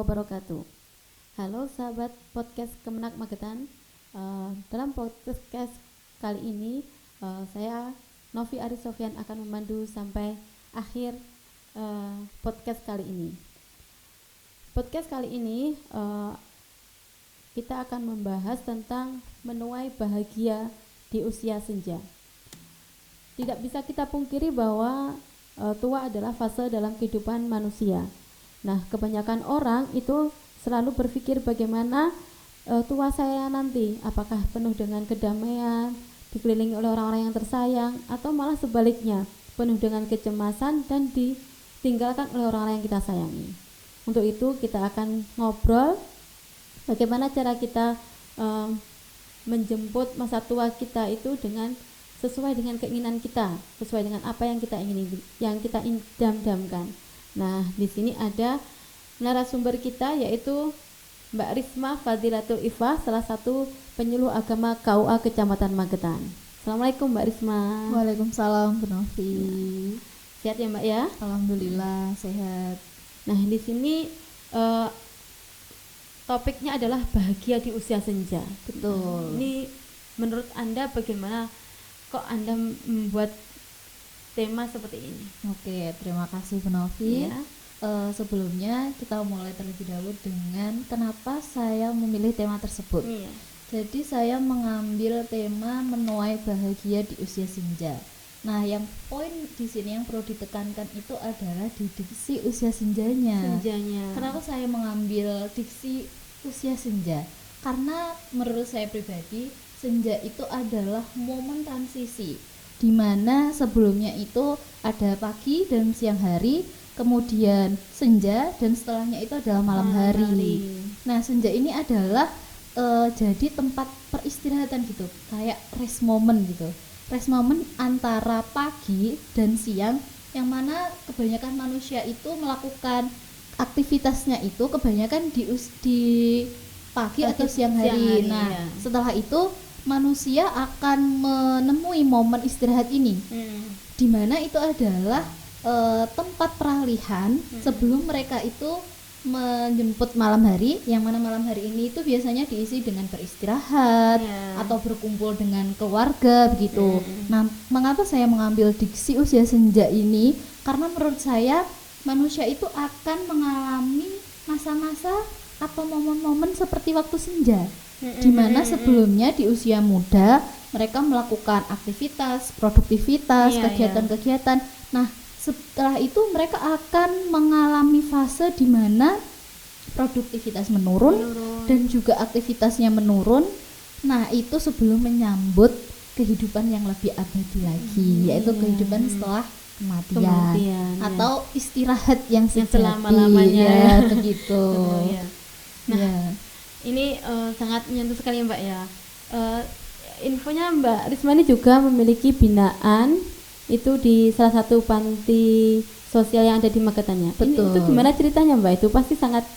wabarakatuh. Halo sahabat podcast Kemenak Magetan. Dalam podcast kali ini saya Novi Aris Sofyan akan memandu sampai akhir podcast kali ini. Podcast kali ini kita akan membahas tentang menuai bahagia di usia senja. Tidak bisa kita pungkiri bahwa tua adalah fase dalam kehidupan manusia. Nah, kebanyakan orang itu selalu berpikir bagaimana tua saya nanti, apakah penuh dengan kedamaian, dikelilingi oleh orang-orang yang tersayang, atau malah sebaliknya, penuh dengan kecemasan dan ditinggalkan oleh orang-orang yang kita sayangi. Untuk itu kita akan ngobrol bagaimana cara kita menjemput masa tua kita itu dengan sesuai dengan keinginan kita, sesuai dengan apa yang kita ingini, yang kita idam-idamkan. Nah, di sini ada narasumber kita yaitu Mbak Risma Fadilatul Ifah, salah satu penyuluh agama KUA Kecamatan Magetan. Assalamualaikum Mbak Risma. Waalaikumsalam Bu Novi. Sehat ya Mbak ya? Alhamdulillah sehat. Nah, di sini topiknya adalah bahagia di usia senja. Betul. Ini menurut Anda bagaimana kok Anda membuat tema seperti ini? Oke, terima kasih Bu Novi. Ya. Sebelumnya kita mulai terlebih dahulu dengan kenapa saya memilih tema tersebut. Iya. Jadi saya mengambil tema menuai bahagia di usia senja. Nah, yang poin di sini yang perlu ditekankan itu adalah di diksi usia senjanya. Kenapa saya mengambil diksi usia senja? Karena menurut saya pribadi, senja itu adalah momen transisi, di mana sebelumnya itu ada pagi dan siang hari, kemudian senja, dan setelahnya itu adalah malam hari. Nah, senja ini adalah jadi tempat peristirahatan gitu, kayak rest moment gitu. Rest moment antara pagi dan siang, yang mana kebanyakan manusia itu melakukan aktivitasnya itu kebanyakan di pagi atau siang hari. Nah, ya. Setelah itu manusia akan menemui momen istirahat ini, di mana itu adalah tempat peralihan sebelum mereka itu menjemput malam hari, yang mana malam hari ini itu biasanya diisi dengan beristirahat atau berkumpul dengan keluarga begitu. Nah, mengapa saya mengambil diksi usia senja ini? Karena menurut saya manusia itu akan mengalami masa-masa atau momen-momen seperti waktu senja, di mana sebelumnya di usia muda mereka melakukan aktivitas, produktivitas, kegiatan-kegiatan. Nah, setelah itu mereka akan mengalami fase di mana produktivitas menurun dan juga aktivitasnya menurun. Nah, itu sebelum menyambut kehidupan yang lebih abadi lagi, yaitu kehidupan setelah kematian atau istirahat yang selama-lamanya begitu. Nah, ini sangat menyentuh sekali Mbak ya. Infonya Mbak Risma ini juga memiliki binaan itu di salah satu panti sosial yang ada di Magetan ya. Betul. Itu gimana ceritanya Mbak? Itu pasti sangat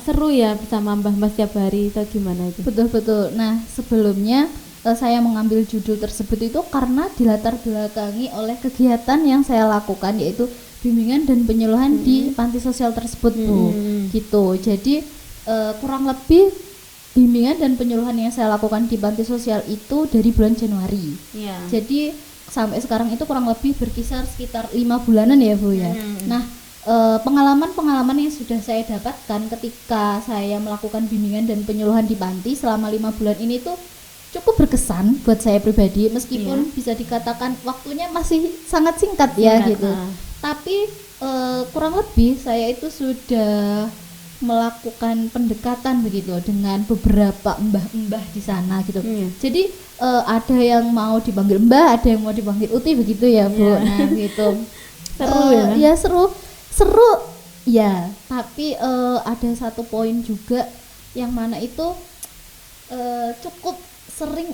seru ya bersama Mbah setiap hari atau gimana itu? Betul. Nah, sebelumnya saya mengambil judul tersebut itu karena dilatar belakangi oleh kegiatan yang saya lakukan, yaitu bimbingan dan penyuluhan di panti sosial tersebut Bu. Gitu. Jadi kurang lebih bimbingan dan penyuluhan yang saya lakukan di panti sosial itu dari bulan Januari. Jadi sampai sekarang itu kurang lebih berkisar sekitar 5 bulanan ya Bu ya. Nah, pengalaman-pengalaman yang sudah saya dapatkan ketika saya melakukan bimbingan dan penyuluhan di panti selama 5 bulan ini tuh cukup berkesan buat saya pribadi, meskipun bisa dikatakan waktunya masih sangat singkat gitu. Tapi kurang lebih saya itu sudah melakukan pendekatan begitu dengan beberapa mbah-mbah di sana gitu. Jadi ada yang mau dipanggil mbah, ada yang mau dipanggil uti begitu ya Bu. Nah gitu. Seru ya seru ya. Tapi ada satu poin juga yang mana itu cukup sering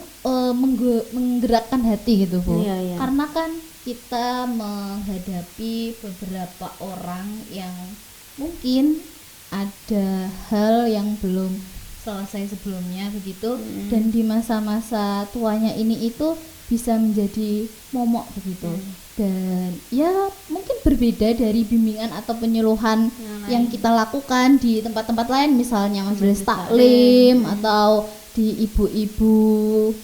menggerakkan hati gitu Bu. Karena kan kita menghadapi beberapa orang yang mungkin ada hal yang belum selesai sebelumnya begitu, dan di masa-masa tuanya ini itu bisa menjadi momok begitu. Dan ya mungkin berbeda dari bimbingan atau penyuluhan yang kita lakukan di tempat-tempat lain, misalnya majelis taklim atau di ibu-ibu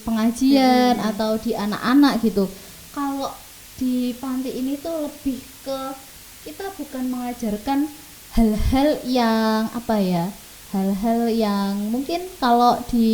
pengajian atau di anak-anak gitu. Kalau di panti ini tuh lebih ke kita bukan mengajarkan hal-hal yang apa ya, hal-hal yang mungkin kalau di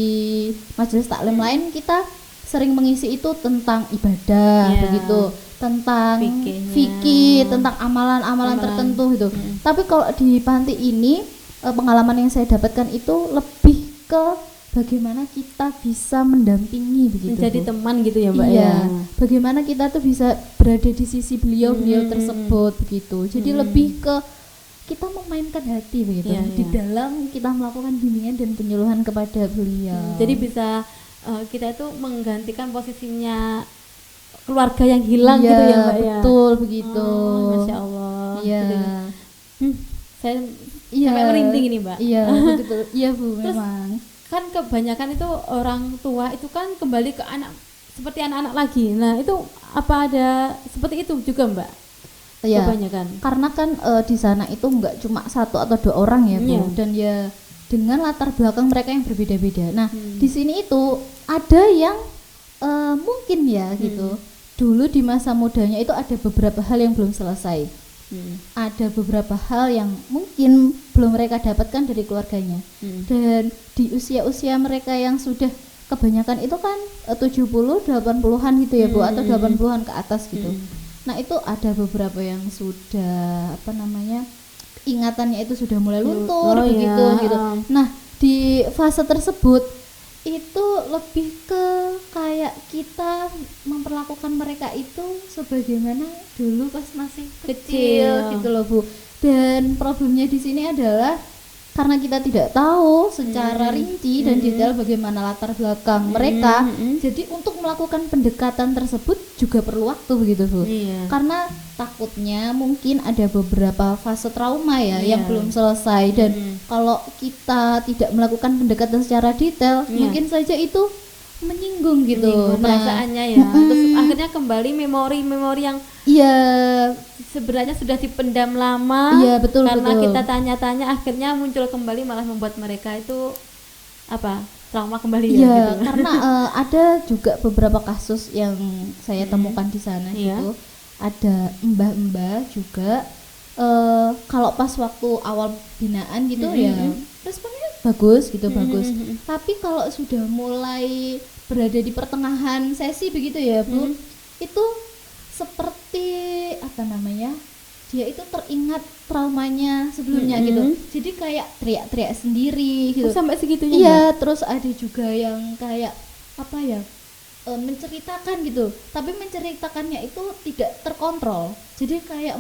majelis taklim lain kita sering mengisi itu tentang ibadah begitu, tentang fikih, tentang amalan-amalan tertentu gitu. Tapi kalau di panti ini pengalaman yang saya dapatkan itu lebih ke bagaimana kita bisa mendampingi begitu. Menjadi teman gitu ya, Mbak ya. Bagaimana kita tuh bisa berada di sisi beliau-beliau tersebut begitu. Jadi lebih ke kita memainkan hati begitu di dalam kita melakukan bimbingan dan penyuluhan kepada beliau. Jadi bisa kita itu menggantikan posisinya keluarga yang hilang gitu ya, Mbak ya. Betul begitu. Masya Allah. Iya. Saya sampai merinding ini, Mbak. Iya, betul. Iya, Bu, memang. Kan kebanyakan itu orang tua itu kan kembali ke anak seperti anak-anak lagi. Nah, itu apa ada seperti itu juga, Mbak? Ya, kebanyakan. Karena kan di sana itu enggak cuma 1 atau 2 orang ya, Bu. Dan ya dengan latar belakang mereka yang berbeda-beda. Nah, di sini itu ada yang mungkin ya gitu. Dulu di masa mudanya itu ada beberapa hal yang belum selesai. Ada beberapa hal yang mungkin belum mereka dapatkan dari keluarganya. Dan di usia-usia mereka yang sudah kebanyakan itu kan 70, 80-an gitu ya, Bu, atau 80-an ke atas gitu. Nah, itu ada beberapa yang sudah apa namanya? Ingatannya itu sudah mulai luntur begitu gitu. Nah, di fase tersebut itu lebih ke kayak kita memperlakukan mereka itu sebagaimana dulu pas masih kecil gitu loh, Bu. Dan problemnya di sini adalah karena kita tidak tahu secara rinci dan detail bagaimana latar belakang mereka, jadi untuk melakukan pendekatan tersebut juga perlu waktu begitu, Bu. Karena takutnya mungkin ada beberapa fase trauma ya yang belum selesai, dan kalau kita tidak melakukan pendekatan secara detail, mungkin saja itu menyinggung gitu perasaannya ya. Terus akhirnya kembali memori-memori yang sebenarnya sudah dipendam lama, betul, karena kita tanya-tanya akhirnya muncul kembali, malah membuat mereka itu apa, trauma kembali gitu. Karena ada juga beberapa kasus yang saya temukan di sana gitu. Ada mbah-mbah juga kalau pas waktu awal binaan gitu ya responnya bagus gitu, bagus. Tapi kalau sudah mulai berada di pertengahan sesi begitu ya, Bu, itu seperti apa namanya, dia itu teringat traumanya sebelumnya gitu. Jadi kayak teriak-teriak sendiri gitu. Sampai segitunya? Iya, terus ada juga yang kayak apa ya, menceritakan gitu, tapi menceritakannya itu tidak terkontrol. Jadi kayak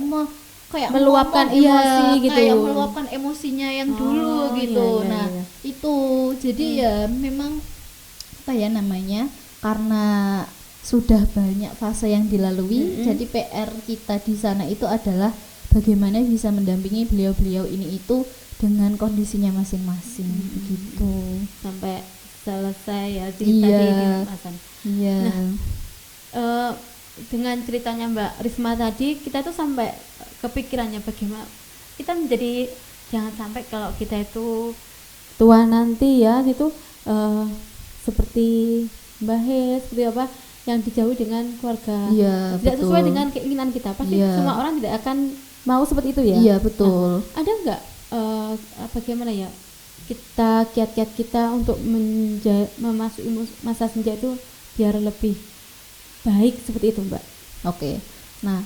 meluapkan emosi gitu. Kayak meluapkan emosinya yang dulu gitu. Itu jadi ya memang apa ya namanya, karena sudah banyak fase yang dilalui, jadi PR kita di sana itu adalah bagaimana bisa mendampingi beliau-beliau ini itu dengan kondisinya masing-masing begitu sampai selesai ya cerita di Hasan. Nah, dengan ceritanya Mbak Risma tadi, kita tuh sampai kepikirannya bagaimana kita menjadi, jangan sampai kalau kita itu tua nanti ya gitu seperti Mbak He, seperti apa, yang dijauhi dengan keluarga, tidak sesuai dengan keinginan kita. Pasti semua orang tidak akan mau seperti itu ya. Iya, betul. Nah, ada nggak bagaimana ya kita, kiat-kiat kita untuk memasuki masa senja itu biar lebih baik seperti itu, Mbak? Oke. Nah,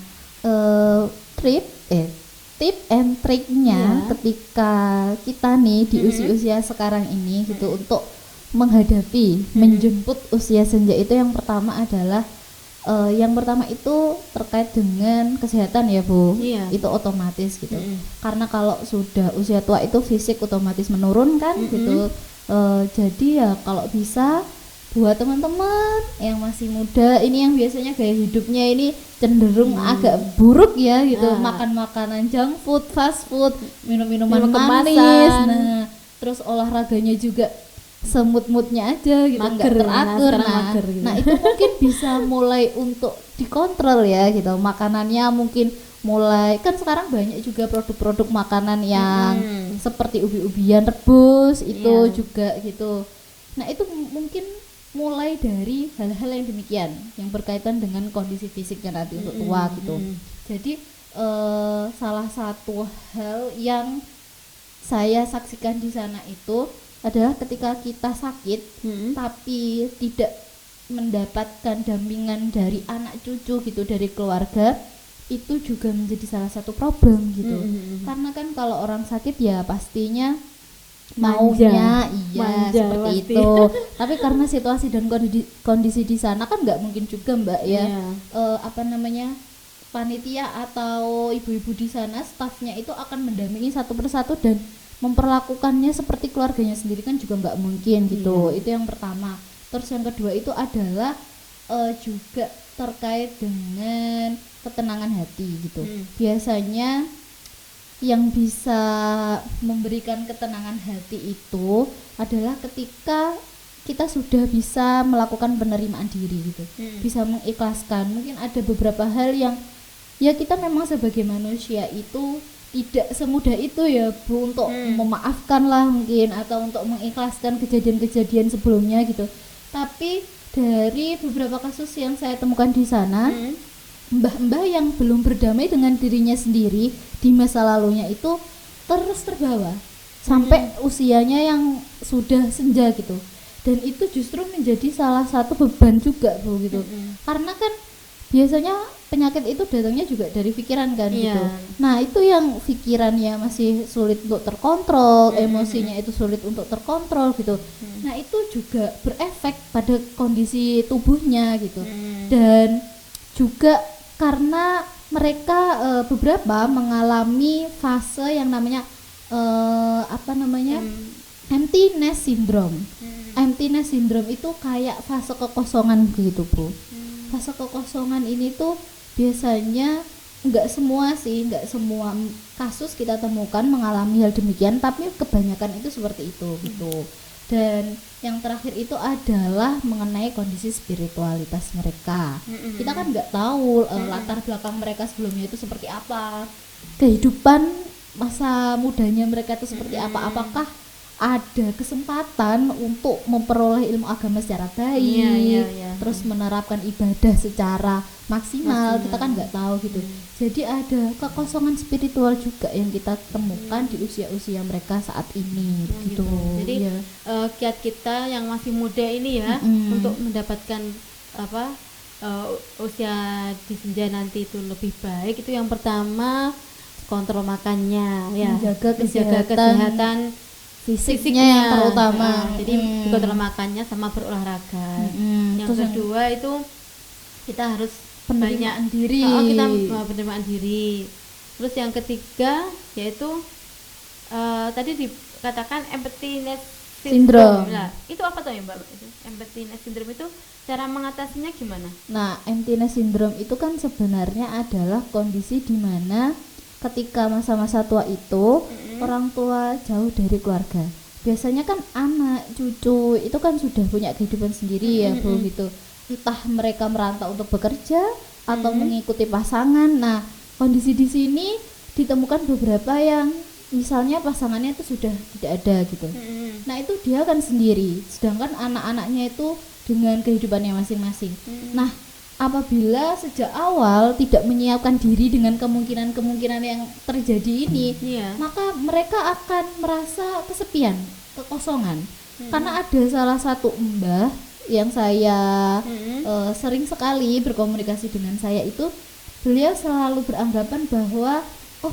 tip and triknya ketika kita nih di usia-usia sekarang ini gitu untuk menghadapi menjemput usia senja itu, yang pertama adalah itu terkait dengan kesehatan ya, Bu. Itu otomatis gitu. Karena kalau sudah usia tua itu fisik otomatis menurun kan gitu. Jadi ya kalau bisa buat teman-teman yang masih muda ini, yang biasanya gaya hidupnya ini cenderung agak buruk ya gitu, makan makanan junk food, fast food, minum-minuman manis, nah terus olahraganya juga semut-mutnya aja gitu, nggak Mager, teratur. sekarang Nah, mager gitu. nah itu mungkin bisa mulai untuk dikontrol ya gitu. Makanannya mungkin mulai, kan sekarang banyak juga produk-produk makanan yang seperti ubi-ubian rebus itu Iya. juga gitu. Nah itu mungkin mulai dari hal-hal yang demikian yang berkaitan dengan kondisi fisiknya nanti untuk tua gitu. Jadi salah satu hal yang saya saksikan di sana itu adalah ketika kita sakit tapi tidak mendapatkan dampingan dari anak cucu gitu, dari keluarga, itu juga menjadi salah satu problem gitu. Karena kan kalau orang sakit ya pastinya maunya Manja seperti pasti. itu. Tapi karena situasi dan kondisi di sana kan nggak mungkin juga Mbak ya. Iya. Panitia atau ibu-ibu di sana, stafnya itu akan mendampingi satu persatu dan memperlakukannya seperti keluarganya sendiri kan juga nggak mungkin gitu. Itu yang pertama. Terus yang kedua itu adalah juga terkait dengan ketenangan hati gitu. Biasanya yang bisa memberikan ketenangan hati itu adalah ketika kita sudah bisa melakukan penerimaan diri gitu, bisa mengikhlaskan. Mungkin ada beberapa hal yang ya kita memang sebagai manusia itu tidak semudah itu ya Bu untuk memaafkan lah mungkin, atau untuk mengikhlaskan kejadian-kejadian sebelumnya gitu. Tapi dari beberapa kasus yang saya temukan di sana, mbah-mbah yang belum berdamai dengan dirinya sendiri di masa lalunya itu terus terbawa sampai usianya yang sudah senja gitu. Dan itu justru menjadi salah satu beban juga Bu gitu. Karena kan biasanya penyakit itu datangnya juga dari pikiran kan gitu. Nah itu yang pikirannya masih sulit untuk terkontrol, emosinya itu sulit untuk terkontrol gitu. Nah itu juga berefek pada kondisi tubuhnya gitu. Dan juga karena mereka beberapa mengalami fase yang namanya emptiness syndrome. Emptiness syndrome itu kayak fase kekosongan gitu Bu. Fase kekosongan ini tuh biasanya nggak semua kasus kita temukan mengalami hal demikian, tapi kebanyakan itu seperti itu gitu. Dan yang terakhir itu adalah mengenai kondisi spiritualitas mereka. Kita kan nggak tahu latar belakang mereka sebelumnya itu seperti apa, kehidupan masa mudanya mereka itu seperti apa, apakah ada kesempatan untuk memperoleh ilmu agama secara baik, terus menerapkan ibadah secara maksimal. Kita kan nggak tahu gitu. Jadi ada kekosongan spiritual juga yang kita temukan di usia-usia mereka saat ini gitu. Jadi kiat kita yang masih muda ini ya untuk mendapatkan usia di senja nanti itu lebih baik, itu yang pertama kontrol makannya ya, menjaga kesehatan fisiknya yang terutama. Jadi kontrol makannya sama berolahraga. Yang kedua itu kita harus penerimaan diri. Kita penerimaan diri. Terus yang ketiga yaitu tadi dikatakan emptiness syndrome. Nah, itu apa tuh ya Mbak? Itu emptiness syndrome itu cara mengatasinya gimana? Nah, emptiness syndrome itu kan sebenarnya adalah kondisi di mana ketika masa-masa tua itu orang tua jauh dari keluarga. Biasanya kan anak, cucu itu kan sudah punya kehidupan sendiri ya Bu gitu. Entah mereka merantau untuk bekerja atau mengikuti pasangan. Nah, kondisi di sini ditemukan beberapa yang misalnya pasangannya itu sudah tidak ada gitu. Nah, itu dia kan sendiri, sedangkan anak-anaknya itu dengan kehidupannya masing-masing. Nah, apabila sejak awal tidak menyiapkan diri dengan kemungkinan-kemungkinan yang terjadi ini, maka mereka akan merasa kesepian, kekosongan. Karena ada salah satu mbah yang saya sering sekali berkomunikasi dengan saya itu, beliau selalu beranggapan bahwa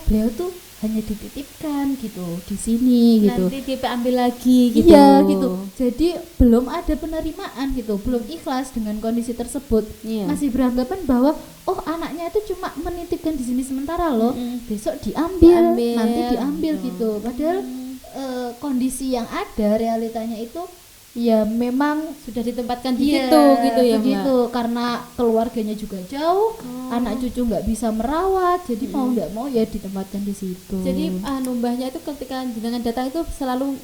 beliau tuh hanya dititipkan gitu di sini gitu, nanti diambil lagi gitu. Iya gitu. Jadi belum ada penerimaan gitu, belum ikhlas dengan kondisi tersebut. Masih beranggapan bahwa anaknya itu cuma menitipkan di sini sementara loh, besok diambil, nanti diambil gitu. Padahal kondisi yang ada realitanya itu ya memang sudah ditempatkan di iya, situ gitu ya begitu, Mbak. karena keluarganya juga jauh, anak cucu nggak bisa merawat, jadi mau nggak mau ya ditempatkan di situ. Jadi mbahnya itu ketika jenengan datang itu selalu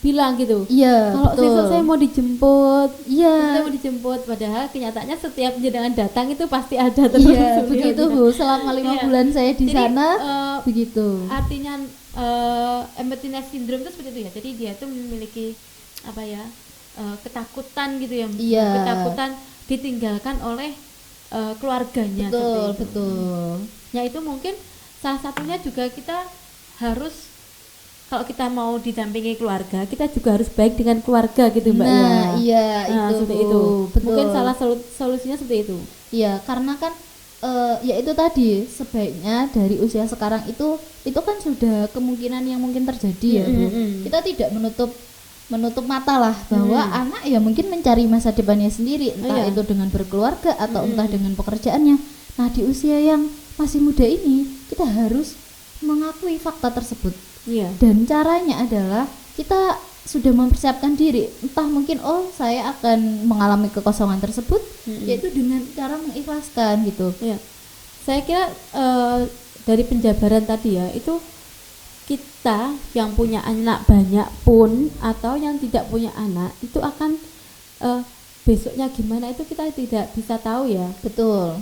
bilang gitu. Iya, Kalau betul. besok saya mau dijemput, Iya. saya mau dijemput. Padahal kenyataannya setiap jenengan datang itu pasti ada terus. Iya, begitu Bu. Selama 5 Iya. bulan saya di Jadi, sana, begitu. Artinya emptiness syndrome itu seperti itu ya. Jadi dia tuh memiliki apa ya, ketakutan gitu ya. Iya. Ketakutan ditinggalkan oleh keluarganya. Betul, seperti itu. betul. Ya itu mungkin salah satunya juga kita harus, kalau kita mau didampingi keluarga, kita juga harus baik dengan keluarga gitu Mbak. Nah, iya, Nah, itu seperti Bu. itu. Betul. Mungkin salah solusinya seperti itu. Iya, karena kan ya itu tadi, sebaiknya dari usia sekarang itu kan sudah kemungkinan yang mungkin terjadi ya Bu. Kita tidak menutup mata lah bahwa anak ya mungkin mencari masa depannya sendiri, entah itu dengan berkeluarga atau entah dengan pekerjaannya. Nah, di usia yang masih muda ini kita harus mengakui fakta tersebut. Iya. Dan caranya adalah kita sudah mempersiapkan diri, entah mungkin saya akan mengalami kekosongan tersebut, yaitu dengan cara mengikhlaskan gitu. Iya. Saya kira dari penjabaran tadi ya, itu kita yang punya anak banyak pun atau yang tidak punya anak itu akan besoknya gimana itu kita tidak bisa tahu ya. Betul.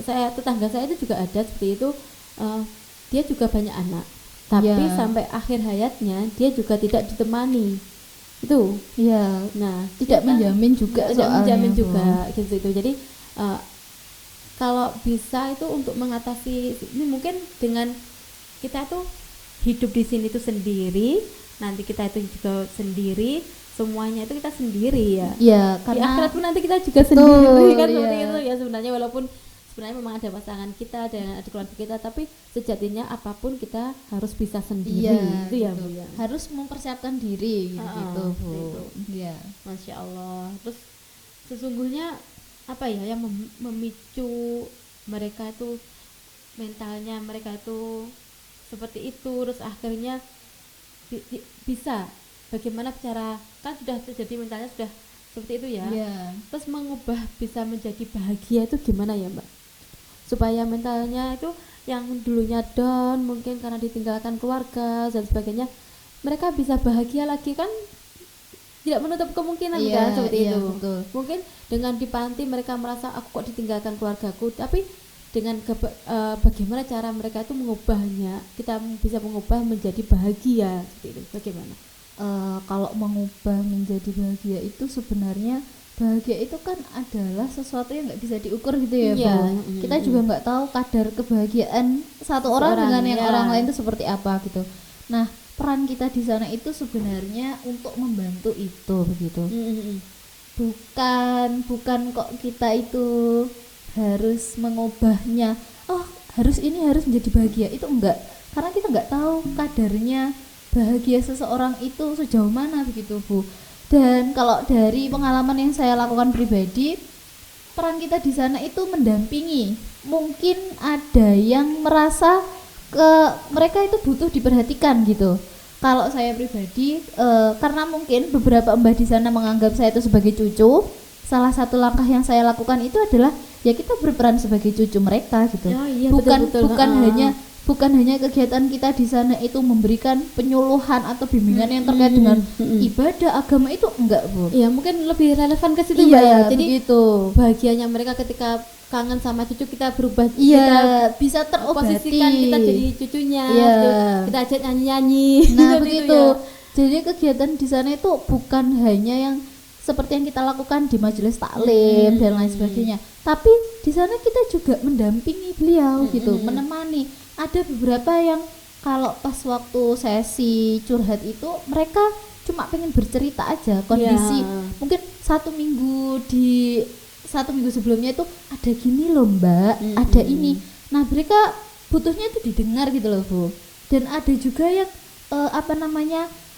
Tetangga saya itu juga ada seperti itu, dia juga banyak anak, tapi sampai akhir hayatnya dia juga tidak ditemani itu. Iya. Nah, tidak menjamin juga soalnya. Menjamin juga gitu. Jadi kalau bisa itu untuk mengatasi ini mungkin dengan kita tuh hidup di sini tuh sendiri, nanti kita itu juga sendiri, semuanya itu kita sendiri ya. Iya, di karena akhirat pun nanti kita juga sendiri kan, iya. seperti itu ya sebenarnya, walaupun sebenarnya memang ada pasangan kita dan ada keluarga kita, tapi sejatinya apapun kita harus bisa sendiri. Iya, itu ya gitu. Bu ya. Harus mempersiapkan diri gitu Bu. Iya. Masya Allah. Terus sesungguhnya apa ya yang memicu mereka itu, mentalnya mereka itu seperti itu, terus akhirnya bisa bagaimana cara, kan sudah terjadi mentalnya sudah seperti itu ya. Terus mengubah bisa menjadi bahagia itu gimana ya Mbak, supaya mentalnya itu yang dulunya down mungkin karena ditinggalkan keluarga dan sebagainya, mereka bisa bahagia lagi kan, tidak menutup kemungkinan kan seperti itu. Betul. Mungkin dengan di panti mereka merasa aku kok ditinggalkan keluargaku, tapi dengan bagaimana cara mereka itu mengubahnya, kita bisa mengubah menjadi bahagia seperti itu. Bagaimana? Kalau mengubah menjadi bahagia itu sebenarnya bahagia itu kan adalah sesuatu yang nggak bisa diukur gitu ya Bu. Kita juga nggak tahu kadar kebahagiaan satu orang dengan yang orang lain itu seperti apa gitu. Nah, peran kita di sana itu sebenarnya untuk membantu itu begitu. Bukan kok kita itu harus mengubahnya, harus menjadi bahagia, itu enggak, karena kita enggak tahu kadarnya bahagia seseorang itu sejauh mana begitu Bu. Dan kalau dari pengalaman yang saya lakukan pribadi, peran kita di sana itu mendampingi. Mungkin ada yang merasa mereka itu butuh diperhatikan gitu. Kalau saya pribadi, karena mungkin beberapa mbah di sana menganggap saya itu sebagai cucu, salah satu langkah yang saya lakukan itu adalah ya kita berperan sebagai cucu mereka gitu. Bukan hanya kegiatan kita di sana itu memberikan penyuluhan atau bimbingan yang terkait dengan ibadah agama, itu enggak Bu. Ya mungkin lebih relevan ke situ Mbak ya. Jadi begitu. Bahagianya mereka ketika kangen sama cucu, kita berubah, kita bisa terobati, posisikan kita jadi cucunya, kita ajak nyanyi-nyanyi. Nah begitu ya. Jadi kegiatan di sana itu bukan hanya yang seperti yang kita lakukan di majelis taklim dan lain sebagainya, tapi di sana kita juga mendampingi beliau gitu, menemani. Ada beberapa yang kalau pas waktu sesi curhat itu mereka cuma pengen bercerita aja kondisi, mungkin satu minggu sebelumnya itu ada gini loh Mbak, ada ini. Nah mereka butuhnya itu didengar gitu loh Bu. Dan ada juga yang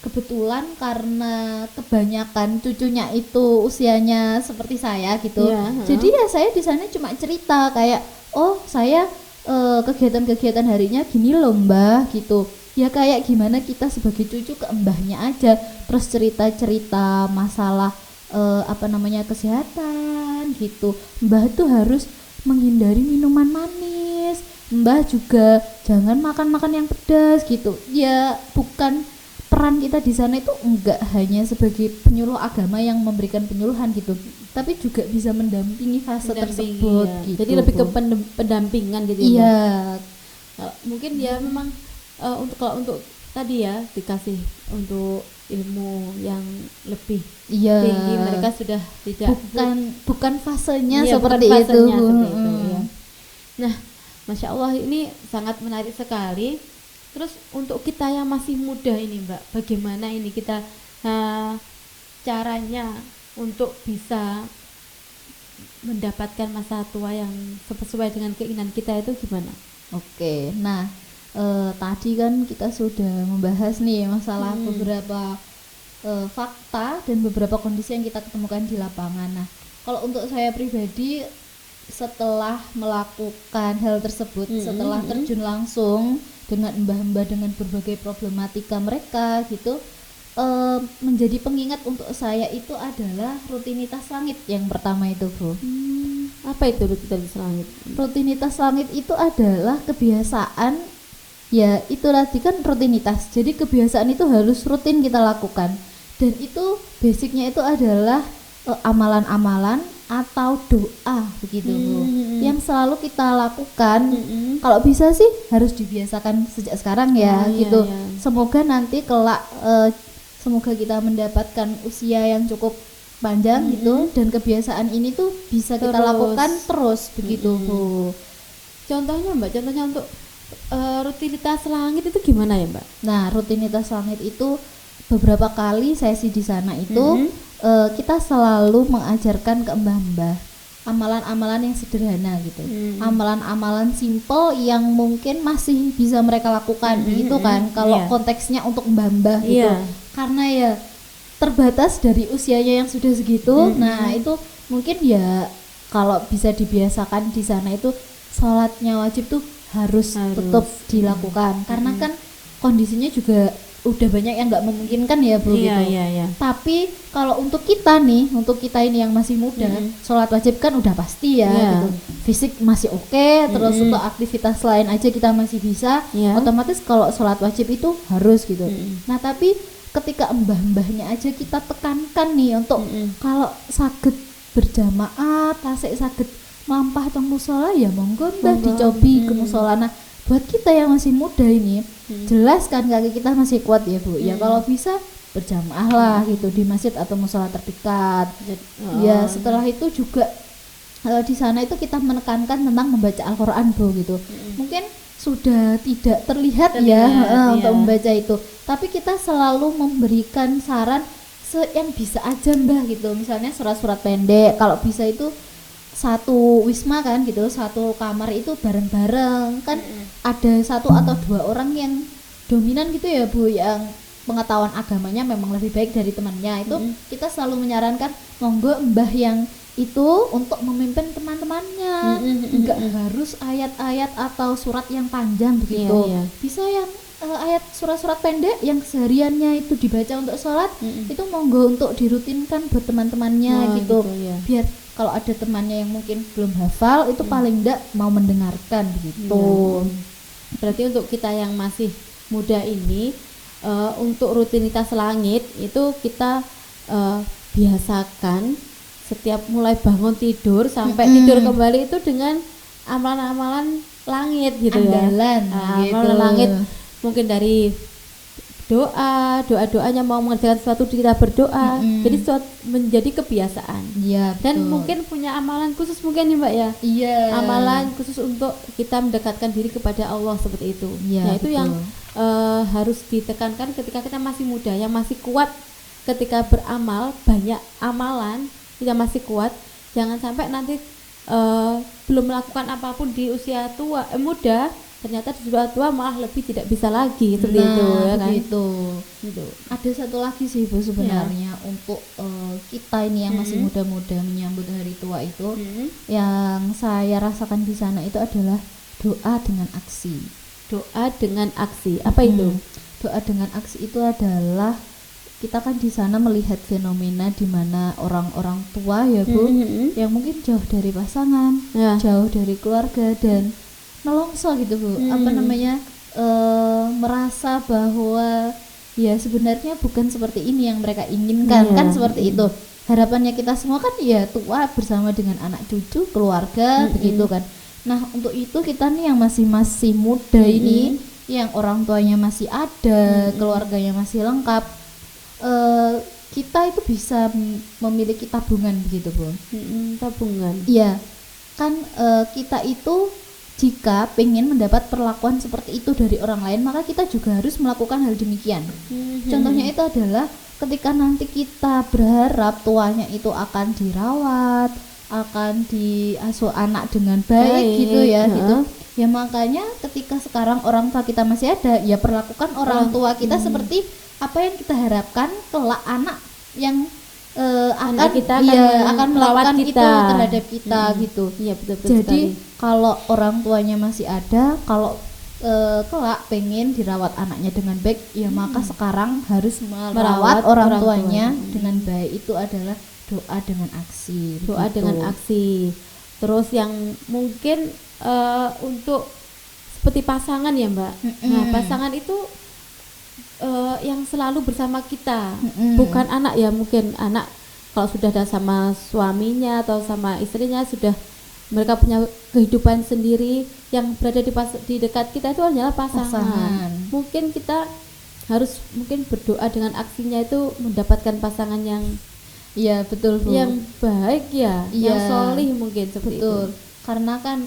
kebetulan karena kebanyakan cucunya itu usianya seperti saya gitu. Jadi ya saya di sana cuma cerita kayak, saya kegiatan-kegiatan harinya gini loh Mbah gitu. ya kayak gimana kita sebagai cucu ke mbahnya aja, terus cerita-cerita masalah kesehatan gitu. Mbah tuh harus menghindari minuman manis, mbah juga jangan makan yang pedas gitu. Ya bukan, peran kita di sana itu enggak hanya sebagai penyuluh agama yang memberikan penyuluhan gitu, tapi juga bisa mendampingi fase tersebut ya. gitu. Jadi lebih ke pendampingan gitu ya. Iya. Mungkin ya memang untuk tadi ya dikasih untuk ilmu yang lebih tinggi, mereka sudah tidak bukan fasenya iya, seperti bukan itu. Seperti itu ya. Nah, Masya Allah ini sangat menarik sekali. Terus untuk kita yang masih muda ini Mbak, bagaimana ini kita caranya untuk bisa mendapatkan masa tua yang sesuai dengan keinginan kita itu gimana? Oke, nah tadi kan kita sudah membahas nih masalah beberapa fakta dan beberapa kondisi yang kita ketemukan di lapangan. Nah, kalau untuk saya pribadi, setelah melakukan hal tersebut, setelah terjun langsung dengan mbah-mbah dengan berbagai problematika mereka gitu, menjadi pengingat untuk saya itu adalah rutinitas langit yang pertama itu, Bu. Apa itu rutinitas langit? Rutinitas langit itu adalah kebiasaan, ya itu tadi kan rutinitas, jadi kebiasaan itu harus rutin kita lakukan, dan itu basicnya itu adalah amalan-amalan atau doa begitu, Bu, yang selalu kita lakukan. Kalau bisa sih harus dibiasakan sejak sekarang ya, gitu. Iya. Semoga nanti kelak semoga kita mendapatkan usia yang cukup panjang gitu, dan kebiasaan ini tuh bisa kita lakukan terus begitu, Bu. Contohnya Mbak, untuk rutinitas langit itu gimana ya Mbak? Nah, rutinitas langit itu beberapa kali sesi di sana itu kita selalu mengajarkan ke mbah-mbah amalan-amalan yang sederhana gitu, amalan-amalan simple yang mungkin masih bisa mereka lakukan gitu kan, kalau konteksnya untuk mbah-mbah gitu, karena ya terbatas dari usianya yang sudah segitu. Nah itu mungkin ya kalau bisa dibiasakan di sana itu sholatnya wajib tuh harus tetap dilakukan, karena kan kondisinya juga udah banyak yang nggak memungkinkan ya, Bu, gitu. Tapi kalau untuk kita ini yang masih muda, sholat wajib kan udah pasti ya, gitu. Fisik masih oke, terus untuk aktivitas lain aja kita masih bisa, otomatis kalau sholat wajib itu harus gitu. Nah tapi ketika mbah-mbahnya aja kita tekankan nih untuk kalau saged berjamaah, tasik saged mampah teng musola ya monggo mbah dicobi ke musola. Nah buat kita yang masih muda ini, jelas kan kaki kita masih kuat ya, Bu. Ya kalau bisa berjamaah lah gitu di masjid atau musola terdekat. Ya setelah itu juga di sana itu kita menekankan tentang membaca Al-Qur'an, Bu, gitu. Mungkin sudah tidak terlihat untuk membaca itu, tapi kita selalu memberikan saran yang bisa aja, Mbah, gitu. Misalnya surat-surat pendek, kalau bisa itu satu wisma kan gitu, satu kamar itu bareng-bareng kan, ada satu atau dua orang yang dominan gitu ya, Bu, yang pengetahuan agamanya memang lebih baik dari temannya. Itu kita selalu menyarankan monggo mbah yang itu untuk memimpin teman-temannya, enggak harus ayat-ayat atau surat yang panjang begitu, bisa yang ayat surat-surat pendek yang sehariannya itu dibaca untuk sholat, itu monggo untuk dirutinkan buat teman-temannya gitu, biar kalau ada temannya yang mungkin belum hafal itu paling enggak mau mendengarkan begitu. Berarti untuk kita yang masih muda ini, untuk rutinitas langit itu kita biasakan setiap mulai bangun tidur sampai tidur kembali itu dengan amalan-amalan langit gitu, andalan, gitu. Amalan langit mungkin dari doa-doanya mau mengerjakan sesuatu kita berdoa, jadi menjadi kebiasaan. Dan mungkin punya amalan khusus mungkin ya, Mbak ya. Amalan khusus untuk kita mendekatkan diri kepada Allah seperti itu. Nah itu yang harus ditekankan ketika kita masih muda, yang masih kuat ketika beramal, banyak amalan, kita masih kuat, jangan sampai nanti belum melakukan apapun di usia muda, ternyata di usia tua malah lebih tidak bisa lagi, seperti itu ya kan. Gitu. Ada satu lagi sih, Bu, sebenarnya untuk kita ini yang masih muda-muda menyambut hari tua itu, yang saya rasakan di sana itu adalah doa dengan aksi. Doa dengan aksi. Apa itu? Doa dengan aksi itu adalah kita kan di sana melihat fenomena di mana orang-orang tua ya Bu, yang mungkin jauh dari pasangan, jauh dari keluarga dan nelongso gitu Bu. Apa namanya? Merasa bahwa ya sebenarnya bukan seperti ini yang mereka inginkan, kan seperti itu. Harapannya kita semua kan ya tua bersama dengan anak cucu, keluarga, begitu kan. Nah, untuk itu kita nih yang masih muda ini, yang orang tuanya masih ada, keluarganya masih lengkap, kita itu bisa memiliki tabungan begitu Bu. Tabungan. Iya, kan kita itu jika ingin mendapat perlakuan seperti itu dari orang lain, maka kita juga harus melakukan hal demikian. Contohnya itu adalah ketika nanti kita berharap tuanya itu akan dirawat, akan diasuh anak dengan baik gitu ya, gitu. Ya makanya ketika sekarang orang tua kita masih ada, ya perlakukan orang tua kita seperti apa yang kita harapkan kelak anak yang akan kita akan melakukan kita. Itu terhadap kita gitu. Iya, betul-betul. Jadi sekali. Kalau orang tuanya masih ada, kalau kelak pengen dirawat anaknya dengan baik, ya maka sekarang harus merawat orang tuanya dengan baik. Itu adalah doa dengan aksi. Doa begitu. dengan aksi. Terus yang mungkin untuk seperti pasangan ya Mbak. Nah, pasangan itu yang selalu bersama kita, bukan anak ya. Mungkin anak kalau sudah ada sama suaminya atau sama istrinya, sudah mereka punya kehidupan sendiri, yang berada di dekat kita itu adalah pasangan. Mungkin kita harus berdoa dengan aksinya itu mendapatkan pasangan yang betul Bu, yang baik yang solih mungkin seperti itu. Karena kan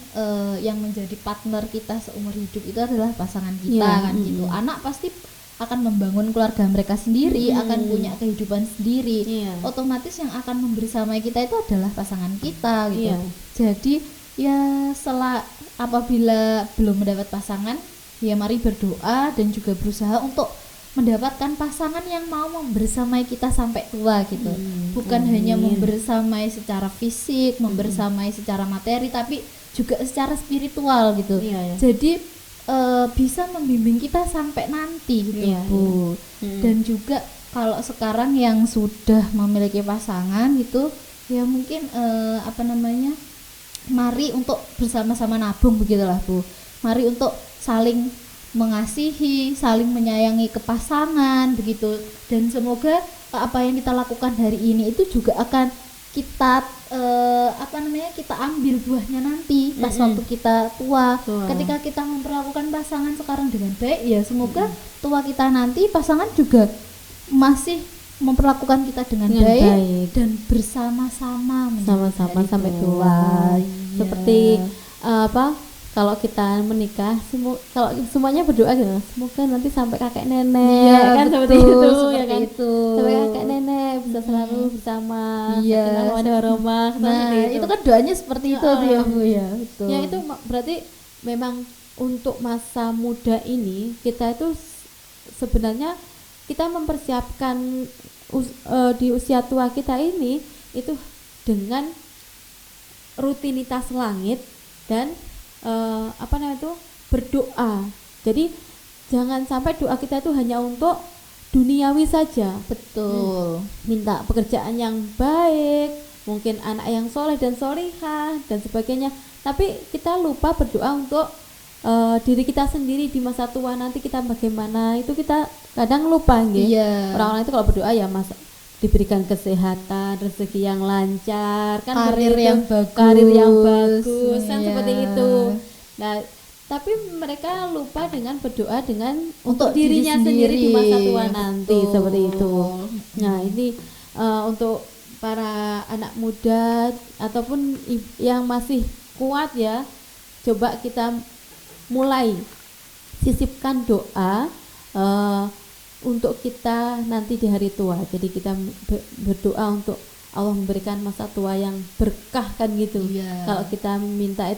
yang menjadi partner kita seumur hidup itu adalah pasangan kita kan gitu. Anak pasti akan membangun keluarga mereka sendiri, akan punya kehidupan sendiri. Otomatis yang akan membersamai kita itu adalah pasangan kita gitu. Jadi ya apabila belum mendapat pasangan, ya mari berdoa dan juga berusaha untuk mendapatkan pasangan yang mau membersamai kita sampai tua gitu. Bukan hanya membersamai secara fisik, membersamai secara materi, tapi juga secara spiritual gitu. Jadi bisa membimbing kita sampai nanti gitu Bu. Dan juga kalau sekarang yang sudah memiliki pasangan gitu, ya mungkin mari untuk bersama-sama nabung begitulah Bu. Mari untuk saling mengasihi, saling menyayangi ke pasangan begitu. Dan semoga apa yang kita lakukan hari ini itu juga akan kita kita ambil buahnya nanti pas waktu kita tua. Ketika kita memperlakukan pasangan sekarang dengan baik, ya semoga tua kita nanti pasangan juga masih memperlakukan kita dengan baik dan bersama-sama sampai tua. Seperti kalau kita menikah, kalau semuanya berdoa gitu, semoga nanti sampai kakek nenek, kan seperti itu, ya kan? Sampai kakek nenek bisa selalu bersama. Nah, itu kan doanya seperti itu ya Bu ya. Betul. Ya itu berarti memang untuk masa muda ini kita itu sebenarnya kita mempersiapkan di usia tua kita ini itu dengan rutinitas langit dan berdoa. Jadi jangan sampai doa kita itu hanya untuk duniawi saja. Betul. Minta pekerjaan yang baik, mungkin anak yang soleh dan solihah dan sebagainya. Tapi kita lupa berdoa untuk diri kita sendiri di masa tua nanti kita bagaimana, itu kita kadang lupa nggih. Orang-orang itu kalau berdoa ya diberikan kesehatan, rezeki yang lancar, kan karir yang bagus kan seperti itu. Nah, tapi mereka lupa dengan berdoa dengan untuk dirinya sendiri di masa tua nanti seperti itu. Nah, ini untuk para anak muda ataupun yang masih kuat ya, coba kita mulai sisipkan doa untuk kita nanti di hari tua. Jadi kita berdoa untuk Allah memberikan masa tua yang berkah kan gitu. Kalau kita minta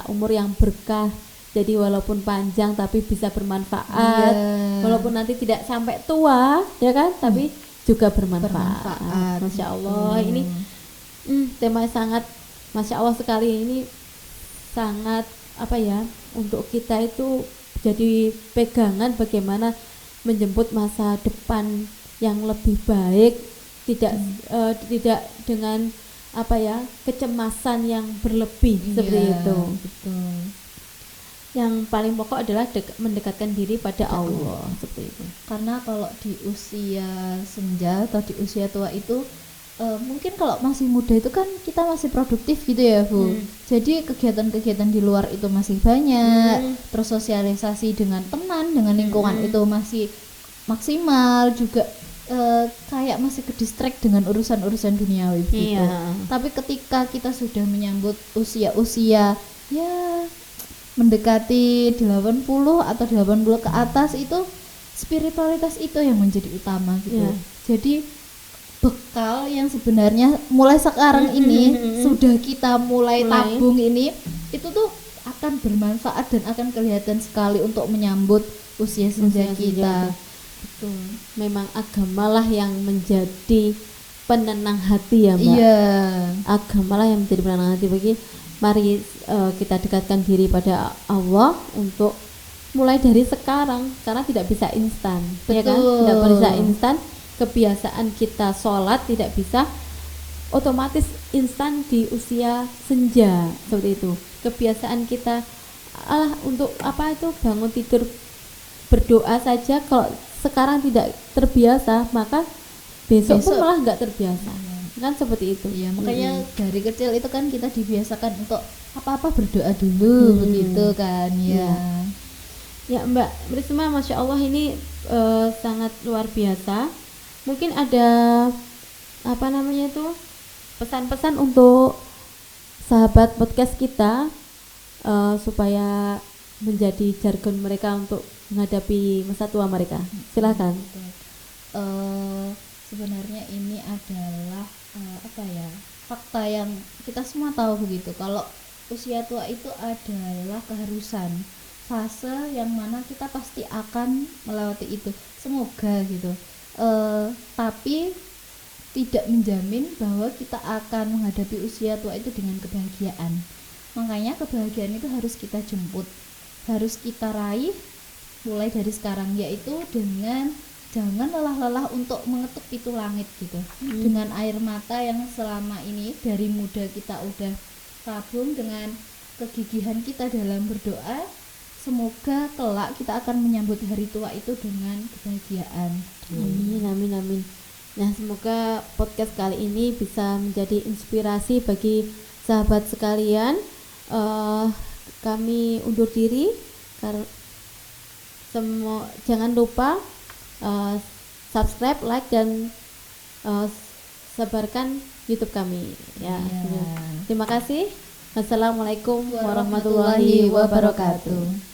umur yang berkah, jadi walaupun panjang tapi bisa bermanfaat. Walaupun nanti tidak sampai tua ya kan, tapi juga bermanfaat. Masya Allah, ini tema sangat Masya Allah sekali. Ini sangat untuk kita itu jadi pegangan bagaimana menjemput masa depan yang lebih baik, tidak dengan kecemasan yang berlebih seperti itu. Betul. Yang paling pokok adalah mendekatkan diri pada Allah seperti itu. Karena kalau di usia senja atau di usia tua itu mungkin kalau masih muda itu kan kita masih produktif gitu ya Bu. Jadi kegiatan-kegiatan di luar itu masih banyak, terus sosialisasi dengan teman, dengan lingkungan itu masih maksimal juga. Kayak masih ke distract dengan urusan-urusan duniawi gitu. Tapi ketika kita sudah menyambut usia-usia ya mendekati 80 atau 80 ke atas, itu spiritualitas itu yang menjadi utama gitu. Jadi bekal yang sebenarnya mulai sekarang ini sudah kita mulai tabung ini, itu tuh akan bermanfaat dan akan kelihatan sekali untuk menyambut usia senja kita. Betul. Memang agamalah yang menjadi penenang hati ya Mbak. Agamalah yang menjadi penenang hati. Mari kita dekatkan diri pada Allah untuk mulai dari sekarang, karena tidak bisa instan. Ya kan? Tidak bisa instan. Kebiasaan kita sholat tidak bisa otomatis instan di usia senja seperti itu. Kebiasaan kita untuk bangun tidur berdoa saja kalau sekarang tidak terbiasa, maka besok pun malah nggak terbiasa. Kan seperti itu. Iya, makanya dari kecil itu kan kita dibiasakan untuk apa-apa berdoa dulu begitu kan ya. Ya Mbak Risma, Masya Allah ini sangat luar biasa. Mungkin ada pesan-pesan untuk sahabat podcast kita supaya menjadi jargon mereka untuk menghadapi masa tua mereka. Silakan. Sebenarnya ini adalah fakta yang kita semua tahu begitu. Kalau usia tua itu adalah keharusan, fase yang mana kita pasti akan melewati itu. Semoga gitu. Tapi tidak menjamin bahwa kita akan menghadapi usia tua itu dengan kebahagiaan. Makanya kebahagiaan itu harus kita jemput, harus kita raih mulai dari sekarang, yaitu dengan jangan lelah-lelah untuk mengetuk pintu langit gitu. Dengan air mata yang selama ini dari muda kita udah tabung, dengan kegigihan kita dalam berdoa, semoga kelak kita akan menyambut hari tua itu dengan kebahagiaan. Amin. Nah, semoga podcast kali ini bisa menjadi inspirasi bagi sahabat sekalian. Kami undur diri. Jangan lupa subscribe, like, dan sebarkan YouTube kami ya. Terima kasih. Wassalamualaikum warahmatullahi wabarakatuh.